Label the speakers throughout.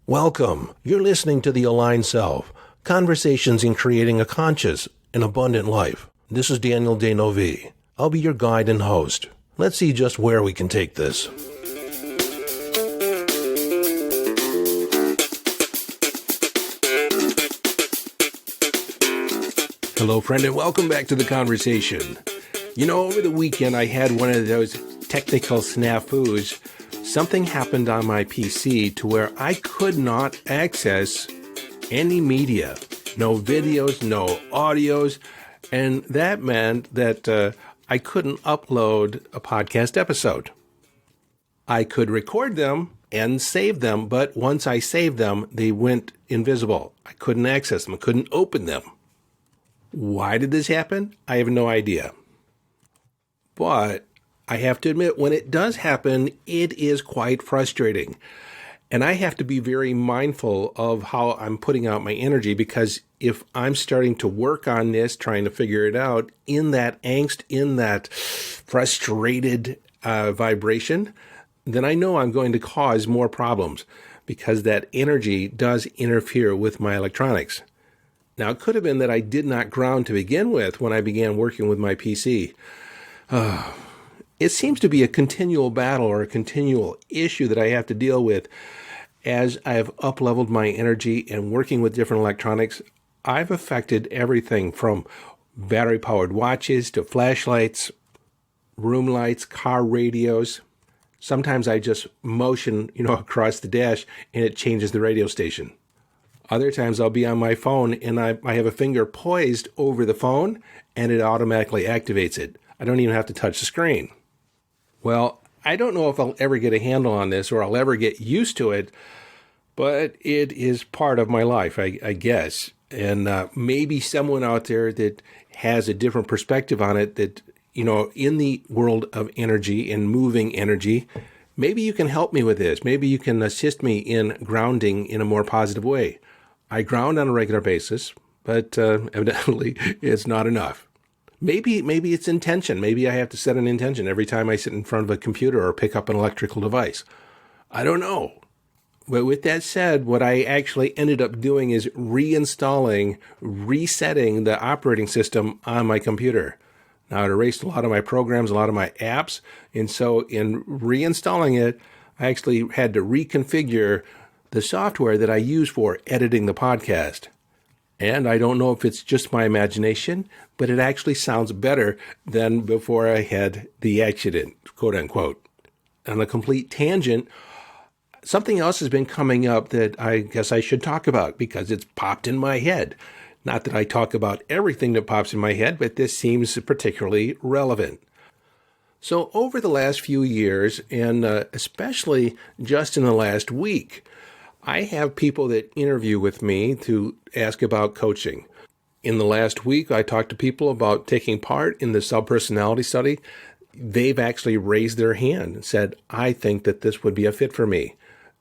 Speaker 1: Welcome. You're listening to The Aligned Self, Conversations in Creating a Conscious and Abundant Life. This is Daniel Denovi. I'll be your guide and host. Let's see just where we can take this. Hello, friend, and welcome back to the conversation. You know, over the weekend, I had one of those technical snafus. Something happened on my PC to where I could not access any media. No videos, no audios, and that meant that I couldn't upload a podcast episode. I could record them and save them, but once I saved them, they went invisible. I couldn't access them. I couldn't open them. Why did this happen? I have no idea. But I have to admit, when it does happen, it is quite frustrating. And I have to be very mindful of how I'm putting out my energy, because if I'm starting to work on this, trying to figure it out, in that angst, in that frustrated vibration, then I know I'm going to cause more problems, because that energy does interfere with my electronics. Now, it could have been that I did not ground to begin with when I began working with my PC. It seems to be a continual battle or a continual issue that I have to deal with. As I've up-leveled my energy and working with different electronics, I've affected everything from battery-powered watches to flashlights, room lights, car radios. Sometimes I just motion, across the dash and it changes the radio station. Other times I'll be on my phone and I have a finger poised over the phone and it automatically activates it. I don't even have to touch the screen. Well, I don't know if I'll ever get a handle on this or I'll ever get used to it, but it is part of my life, I guess. And maybe someone out there that has a different perspective on it, that, in the world of energy and moving energy, maybe you can help me with this. Maybe you can assist me in grounding in a more positive way. I ground on a regular basis, but evidently it's not enough. Maybe it's intention. Maybe I have to set an intention every time I sit in front of a computer or pick up an electrical device. I don't know. But with that said, what I actually ended up doing is resetting the operating system on my computer. Now, it erased a lot of my programs, a lot of my apps. And so in reinstalling it, I actually had to reconfigure the software that I use for editing the podcast. And I don't know if it's just my imagination, but it actually sounds better than before I had the accident, quote unquote. On a complete tangent, something else has been coming up that I guess I should talk about because it's popped in my head. Not that I talk about everything that pops in my head, but this seems particularly relevant. So over the last few years, and especially just in the last week, I have people that interview with me to ask about coaching. In the last week, I talked to people about taking part in the subpersonality study. They've actually raised their hand and said, I think that this would be a fit for me.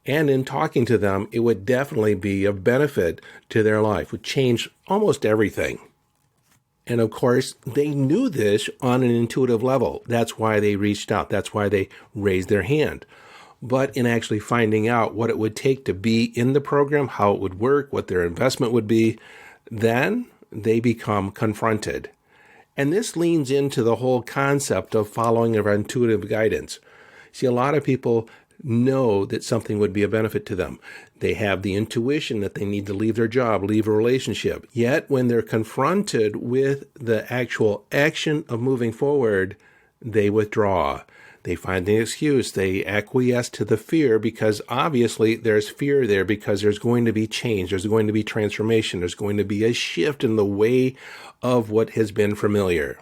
Speaker 1: And in talking to them, it would definitely be of benefit to their life, would change almost everything. And of course, they knew this on an intuitive level. That's why they reached out. That's why they raised their hand. But in actually finding out what it would take to be in the program, how it would work, what their investment would be, then they become confronted. And this leans into the whole concept of following our intuitive guidance. See, a lot of people know that something would be a benefit to them. They have the intuition that they need to leave their job, leave a relationship. Yet when they're confronted with the actual action of moving forward, they withdraw. They find the excuse. They acquiesce to the fear because obviously there's fear there because there's going to be change. There's going to be transformation. There's going to be a shift in the way of what has been familiar.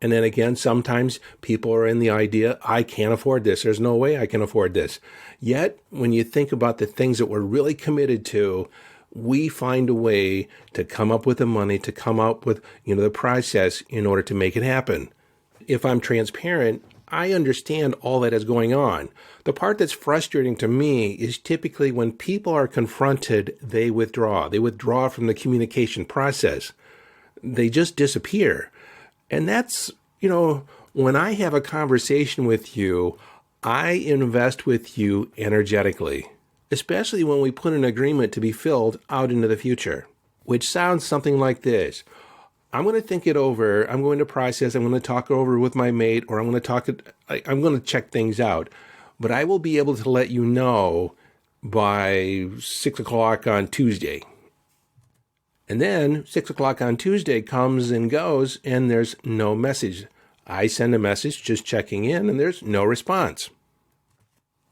Speaker 1: And then again, sometimes people are in the idea, I can't afford this. There's no way I can afford this. Yet, when you think about the things that we're really committed to, we find a way to come up with the money, to come up with, the process in order to make it happen. If I'm transparent, I understand all that is going on. The part that's frustrating to me is typically when people are confronted, they withdraw. They withdraw from the communication process. They just disappear. And that's, when I have a conversation with you, I invest with you energetically. especially when we put an agreement to be filled out into the future, which sounds something like this. I'm going to think it over. I'm going to process. I'm going to talk over with my mate, or I'm going to check things out. But I will be able to let you know by 6 o'clock on Tuesday. And then 6 o'clock on Tuesday comes and goes, and there's no message. I send a message just checking in, and there's no response.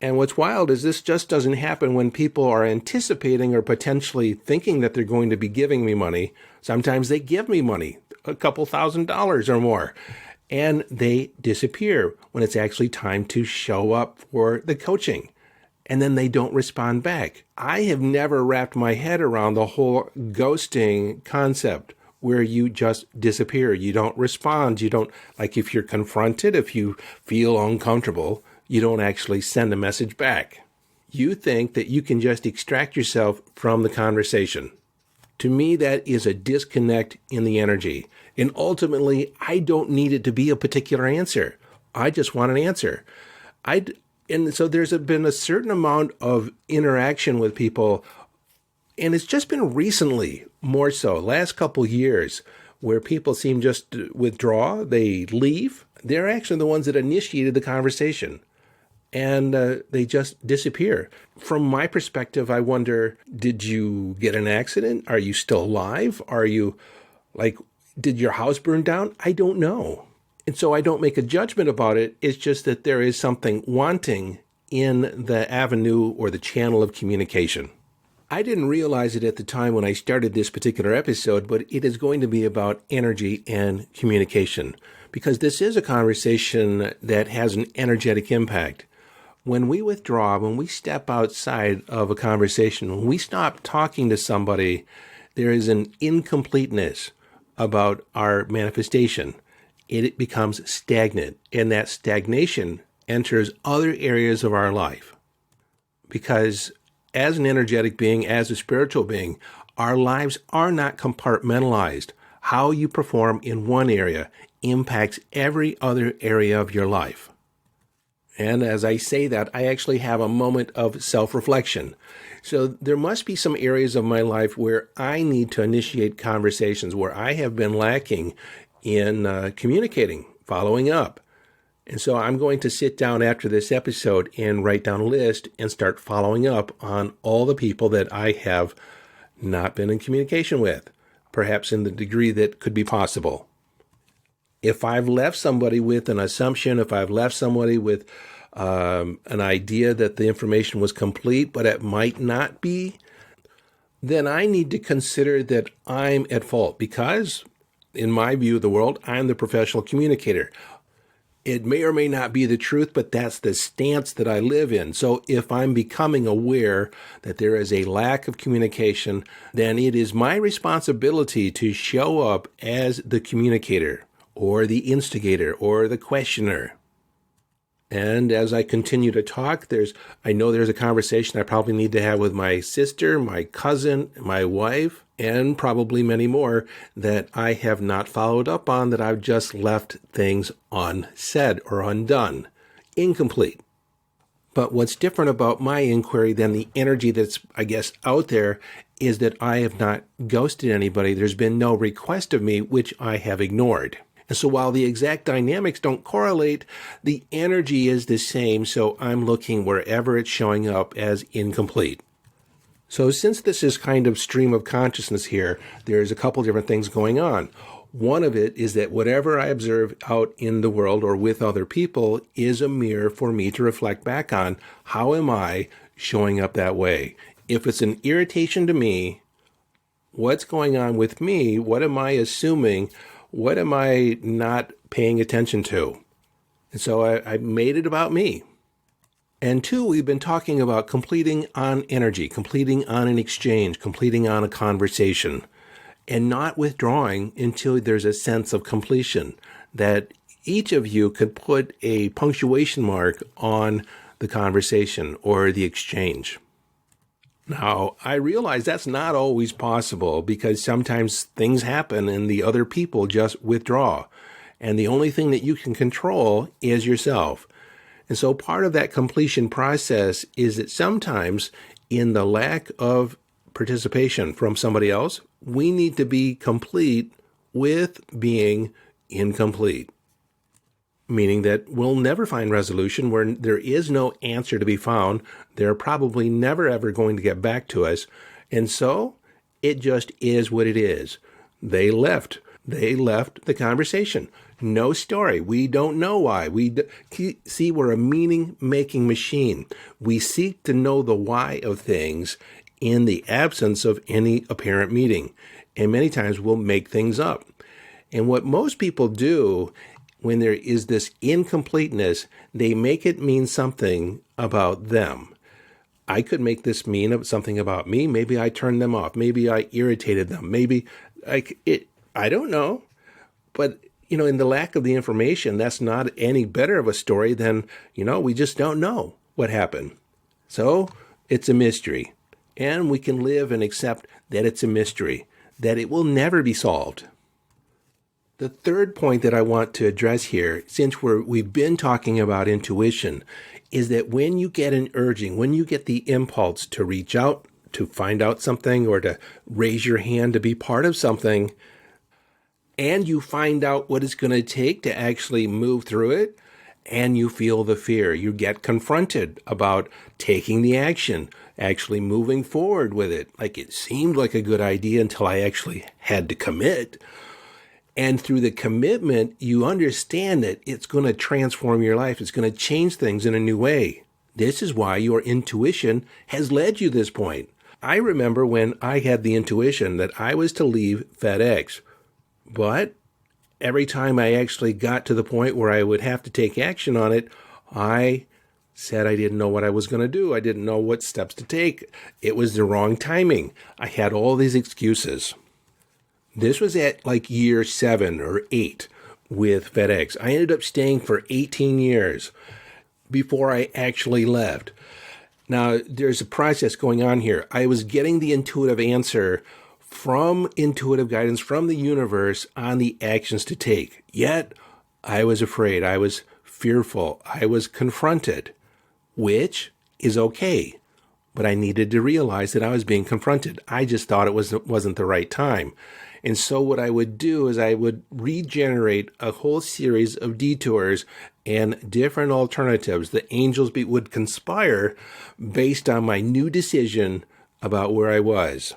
Speaker 1: And what's wild is this just doesn't happen when people are anticipating or potentially thinking that they're going to be giving me money. Sometimes they give me money, a couple $1,000s or more, and they disappear when it's actually time to show up for the coaching. And then they don't respond back. I have never wrapped my head around the whole ghosting concept where you just disappear. You don't respond. You don't, like if you're confronted, if you feel uncomfortable, you don't actually send a message back. You think that you can just extract yourself from the conversation. To me, that is a disconnect in the energy. And ultimately, I don't need it to be a particular answer. I just want an answer. And so there's been a certain amount of interaction with people, and it's just been recently, more so, last couple years, where people seem just to withdraw, they leave. They're actually the ones that initiated the conversation, and they just disappear. From my perspective, I wonder, did you get an accident? Are you still alive? Did your house burn down? I don't know. And so I don't make a judgment about it. It's just that there is something wanting in the avenue or the channel of communication. I didn't realize it at the time when I started this particular episode, but it is going to be about energy and communication, because this is a conversation that has an energetic impact. When we withdraw, when we step outside of a conversation, when we stop talking to somebody, there is an incompleteness about our manifestation. It becomes stagnant, and that stagnation enters other areas of our life. Because as an energetic being, as a spiritual being, our lives are not compartmentalized. How you perform in one area impacts every other area of your life. And as I say that, I actually have a moment of self-reflection. So there must be some areas of my life where I need to initiate conversations, where I have been lacking in communicating, following up. And so I'm going to sit down after this episode and write down a list and start following up on all the people that I have not been in communication with, perhaps in the degree that could be possible. If I've left somebody with an assumption, if I've left somebody with an idea that the information was complete, but it might not be, then I need to consider that I'm at fault because, in my view of the world, I'm the professional communicator. It may or may not be the truth, but that's the stance that I live in. So if I'm becoming aware that there is a lack of communication, then it is my responsibility to show up as the communicator or the instigator or the questioner. And as I continue to talk, I know there's a conversation I probably need to have with my sister, my cousin, my wife, and probably many more that I have not followed up on, that I've just left things unsaid or undone, incomplete. But what's different about my inquiry than the energy that's, I guess, out there is that I have not ghosted anybody. There's been no request of me, which I have ignored. And so while the exact dynamics don't correlate, the energy is the same, so I'm looking wherever it's showing up as incomplete. So since this is kind of stream of consciousness here, there's a couple different things going on. One of it is that whatever I observe out in the world or with other people is a mirror for me to reflect back on. How am I showing up that way? If it's an irritation to me, what's going on with me? What am I assuming? What am I not paying attention to? And so I made it about me. And two, we've been talking about completing on energy, completing on an exchange, completing on a conversation, and not withdrawing until there's a sense of completion, that each of you could put a punctuation mark on the conversation or the exchange. Now, I realize that's not always possible because sometimes things happen and the other people just withdraw. And the only thing that you can control is yourself. And so part of that completion process is that sometimes in the lack of participation from somebody else, we need to be complete with being incomplete. Meaning that we'll never find resolution where there is no answer to be found. They're probably never ever going to get back to us. And so it just is what it is. They left. They left the conversation. No story. We don't know why. See, we're a meaning-making machine. We seek to know the why of things in the absence of any apparent meaning. And many times we'll make things up. And what most people do when there is this incompleteness, they make it mean something about them. I could make this mean something about me. Maybe I turned them off. Maybe I irritated them. Maybe I don't know. But, in the lack of the information, that's not any better of a story than, we just don't know what happened. So it's a mystery. And we can live and accept that it's a mystery, that it will never be solved. The third point that I want to address here, since we've been talking about intuition, is that when you get an urging, when you get the impulse to reach out, to find out something, or to raise your hand to be part of something, and you find out what it's going to take to actually move through it, and you feel the fear, you get confronted about taking the action, actually moving forward with it. Like it seemed like a good idea until I actually had to commit. And through the commitment, you understand that it's going to transform your life. It's going to change things in a new way. This is why your intuition has led you to this point. I remember when I had the intuition that I was to leave FedEx. But every time I actually got to the point where I would have to take action on it, I said I didn't know what I was going to do. I didn't know what steps to take. It was the wrong timing. I had all these excuses. This was at like year 7 or 8 with FedEx. I ended up staying for 18 years before I actually left. Now, there's a process going on here. I was getting the intuitive answer from intuitive guidance from the universe on the actions to take. Yet, I was afraid. I was fearful. I was confronted, which is okay. But I needed to realize that I was being confronted. I just thought it wasn't the right time. And so what I would do is I would regenerate a whole series of detours and different alternatives. The angels would conspire based on my new decision about where I was.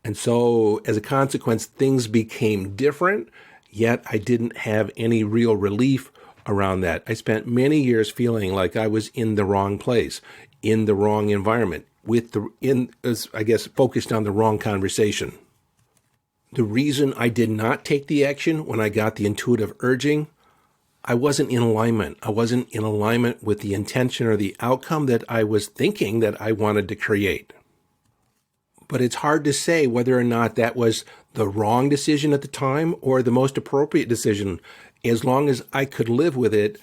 Speaker 1: And so as a consequence, things became different, yet I didn't have any real relief around that. I spent many years feeling like I was in the wrong place, in the wrong environment, focused on the wrong conversation. The reason I did not take the action when I got the intuitive urging, I wasn't in alignment. I wasn't in alignment with the intention or the outcome that I was thinking that I wanted to create. But it's hard to say whether or not that was the wrong decision at the time or the most appropriate decision. As long as I could live with it,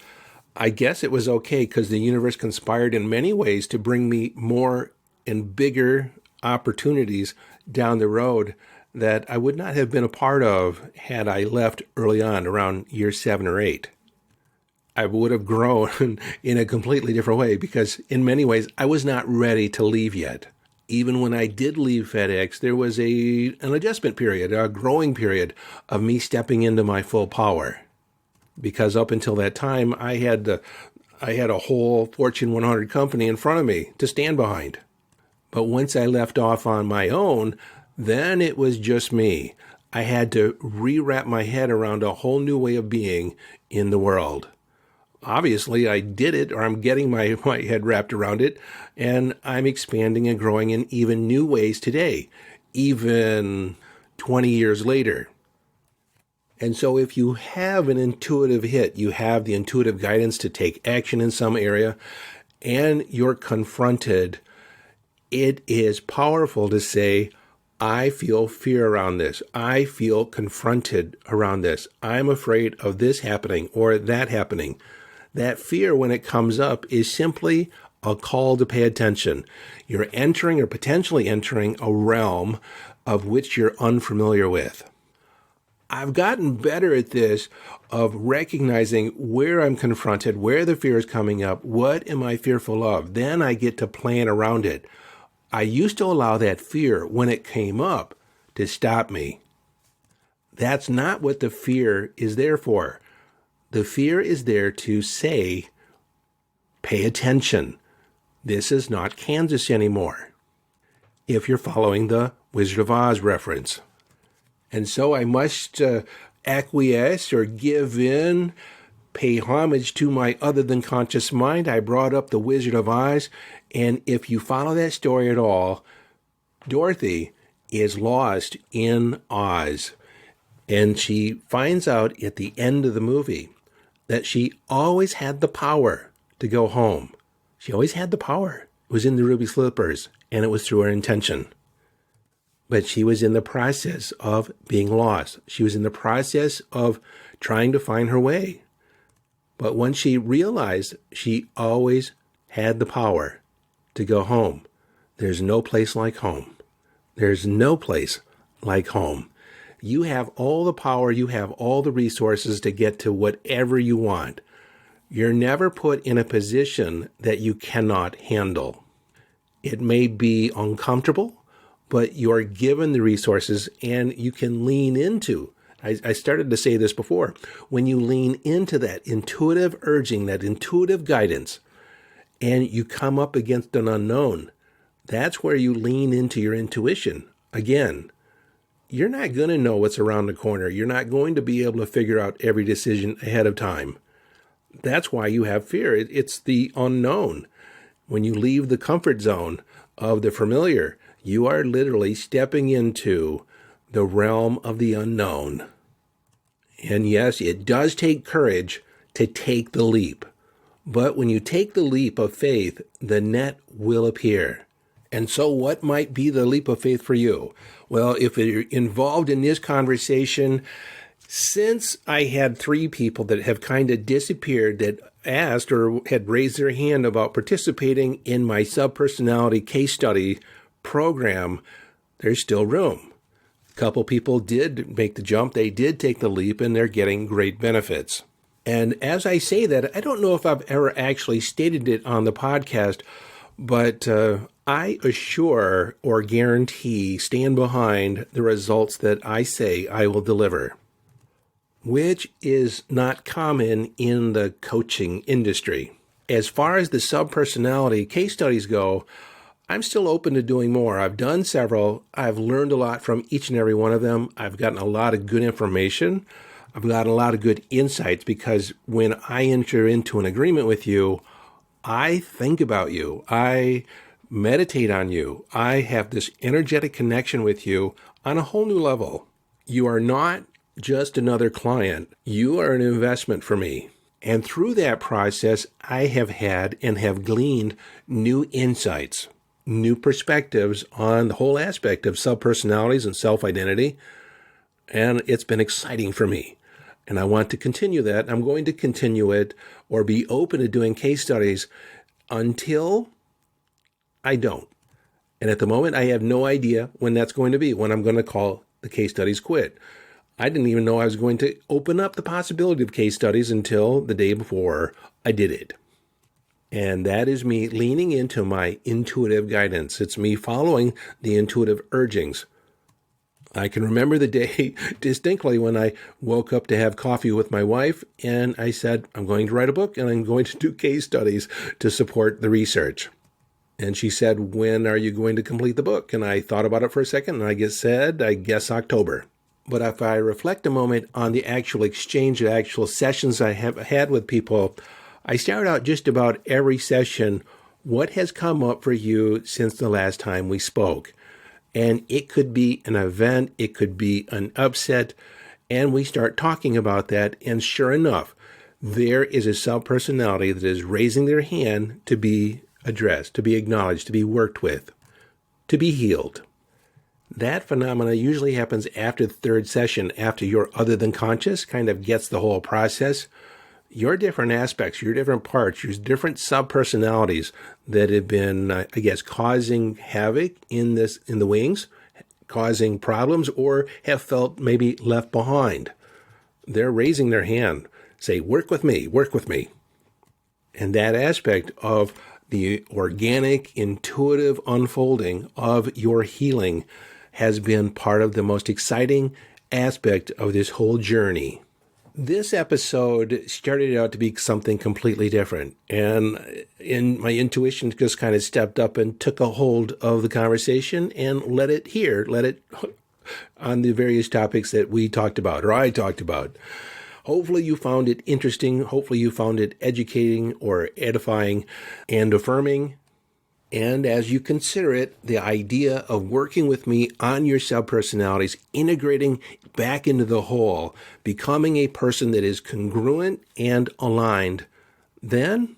Speaker 1: I guess it was okay because the universe conspired in many ways to bring me more and bigger opportunities down the road that I would not have been a part of had I left early on, around year 7 or 8. I would have grown in a completely different way because in many ways I was not ready to leave yet. Even when I did leave FedEx, there was an adjustment period, a growing period of me stepping into my full power. Because up until that time, I had a whole Fortune 100 company in front of me to stand behind. But once I left off on my own, then it was just me. I had to rewrap my head around a whole new way of being in the world. Obviously, I did it, or I'm getting my head wrapped around it, and I'm expanding and growing in even new ways today, even 20 years later. And so if you have an intuitive hit, you have the intuitive guidance to take action in some area, and you're confronted, it is powerful to say, I feel fear around this. I feel confronted around this. I'm afraid of this happening or that happening. That fear, when it comes up, is simply a call to pay attention. You're entering or potentially entering a realm of which you're unfamiliar with. I've gotten better at this, of recognizing where I'm confronted, where the fear is coming up, what am I fearful of? Then I get to plan around it. I used to allow that fear when it came up to stop me. That's not what the fear is there for. The fear is there to say, pay attention. This is not Kansas anymore, if you're following the Wizard of Oz reference. And so I must acquiesce or give in, pay homage to my other than conscious mind. I brought up the Wizard of Oz, and if you follow that story at all, Dorothy is lost in Oz. And she finds out at the end of the movie that she always had the power to go home. She always had the power. It was in the ruby slippers, and it was through her intention. But she was in the process of being lost. She was in the process of trying to find her way. But once she realized she always had the power to go home, there's no place like home. There's no place like home. You have all the power, you have all the resources to get to whatever you want. You're never put in a position that you cannot handle. It may be uncomfortable, but you're given the resources and you can lean into. I started to say this before. When you lean into that intuitive urging, that intuitive guidance, and you come up against an unknown, that's where you lean into your intuition. Again, you're not going to know what's around the corner. You're not going to be able to figure out every decision ahead of time. That's why you have fear. It's the unknown. When you leave the comfort zone of the familiar, you are literally stepping into the realm of the unknown. And yes, it does take courage to take the leap. But when you take the leap of faith, the net will appear. And so what might be the leap of faith for you? Well, if you're involved in this conversation, since I had 3 people that have kind of disappeared that asked or had raised their hand about participating in my subpersonality case study program, there's still room. A couple people did make the jump. They did take the leap, and they're getting great benefits. And as I say that, I don't know if I've ever actually stated it on the podcast, but I assure or guarantee, stand behind the results that I say I will deliver, which is not common in the coaching industry. As far as the subpersonality case studies go, I'm still open to doing more. I've done several. I've learned a lot from each and every one of them. I've gotten a lot of good information. I've gotten a lot of good insights because when I enter into an agreement with you, I think about you. I meditate on you. I have this energetic connection with you on a whole new level. You are not just another client. You are an investment for me. And through that process, I have had and have gleaned new insights, new perspectives on the whole aspect of subpersonalities and self-identity. And it's been exciting for me. And I want to continue that. I'm going to continue it or be open to doing case studies until I don't. And at the moment, I have no idea when that's going to be, when I'm going to call the case studies quit. I didn't even know I was going to open up the possibility of case studies until the day before I did it. And that is me leaning into my intuitive guidance. It's me following the intuitive urgings. I can remember the day distinctly when I woke up to have coffee with my wife, and I said, I'm going to write a book, and I'm going to do case studies to support the research. And she said, when are you going to complete the book? And I thought about it for a second, and I guess October. But if I reflect a moment on the actual exchange, the actual sessions I have had with people, I start out just about every session, what has come up for you since the last time we spoke? And it could be an event, it could be an upset, and we start talking about that, and sure enough, there is a subpersonality that is raising their hand to be addressed, to be acknowledged, to be worked with, to be healed. That phenomena usually happens after the 3rd session, after your other than conscious kind of gets the whole process. Your different aspects, your different parts, your different subpersonalities that have been, causing havoc in the wings, causing problems, or have felt maybe left behind. They're raising their hand, say, work with me, work with me. And that aspect of the organic, intuitive unfolding of your healing has been part of the most exciting aspect of this whole journey. This episode started out to be something completely different, and my intuition just kind of stepped up and took a hold of the conversation and let it on the various topics that we talked about, or I talked about. Hopefully you found it interesting. Hopefully you found it educating or edifying and affirming. And as you consider it, the idea of working with me on your subpersonalities, integrating back into the whole, becoming a person that is congruent and aligned, then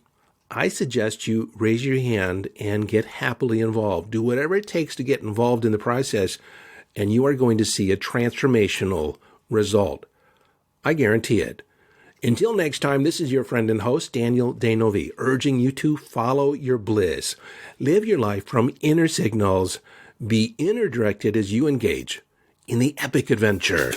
Speaker 1: I suggest you raise your hand and get happily involved. Do whatever it takes to get involved in the process, and you are going to see a transformational result. I guarantee it. Until next time, this is your friend and host, Daniel Denovi, urging you to follow your bliss. Live your life from inner signals. Be inner directed as you engage in the epic adventure.